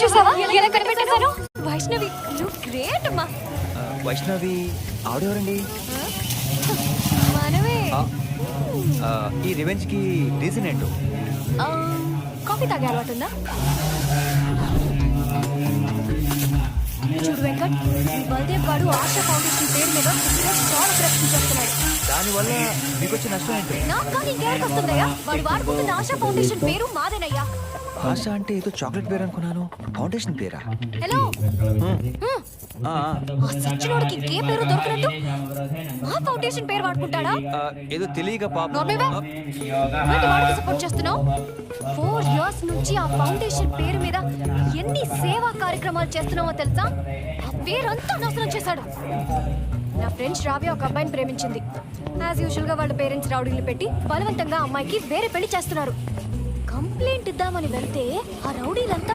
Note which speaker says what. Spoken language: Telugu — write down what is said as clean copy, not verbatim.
Speaker 1: చూసావా ఎలా కనిపెట్టేశాను? వైష్ణవి నువ్వు గ్రేట్ అమ్మా.
Speaker 2: వైష్ణవి ఆవిడెవరండి?
Speaker 1: మనమే.
Speaker 2: ఈ రివెంజ్ కి రీజన్ ఏంటో?
Speaker 1: కాఫీ తాగే అలవాటు ఉందా? చూడు వెంకట్, ఈ బల్దేవ్ గాడు ఆశా ఫౌండేషన్ పేరు మీద చాలా ప్రయత్నం చేస్తున్నాడు.
Speaker 2: దానివల్ల మీకు వచ్చే నష్టం ఏంటో?
Speaker 1: నాకు కానీ ఇంకెవరికి వస్తుందయ్యా? వాడు వాడుకుంటున్న ఆశా ఫౌండేషన్ పేరు మాదేనయ్యా.
Speaker 2: ఆశ అంటే ఏదో చాక్లెట్ పేరు అనుకున్నాను. ఫౌండేషన్ పేరా?
Speaker 1: హలో, ఆ సచ్చినోడికి ఏ పేరు దొరకనట్టు మా ఫౌండేషన్ పేరు వాడుకుంటాడా?
Speaker 2: ఏదో తెలియక పాపం.
Speaker 1: వాడికి సపోర్ట్ చేస్తున్నావు. 4 years నుంచి ఆ ఫౌండేషన్ పేరు మీద ఎన్ని సేవా కార్యక్రమాలు చేస్తున్నావో తెలుసా? ఆ పేరంతా నాశనం చేశాడు. నా ఫ్రెండ్స్ రావ్య ఒక అబ్బాయిని ప్రేమించింది. యాజ్ యూజువల్ గా వాళ్ళ పేరెంట్స్ రౌడీలు పెట్టి బలవంతంగా అమ్మాయికి వేరే పెళ్లి చేస్తున్నారు. కంప్లైంట్ ఇద్దామని వెళ్తే ఆ రౌడీలంతా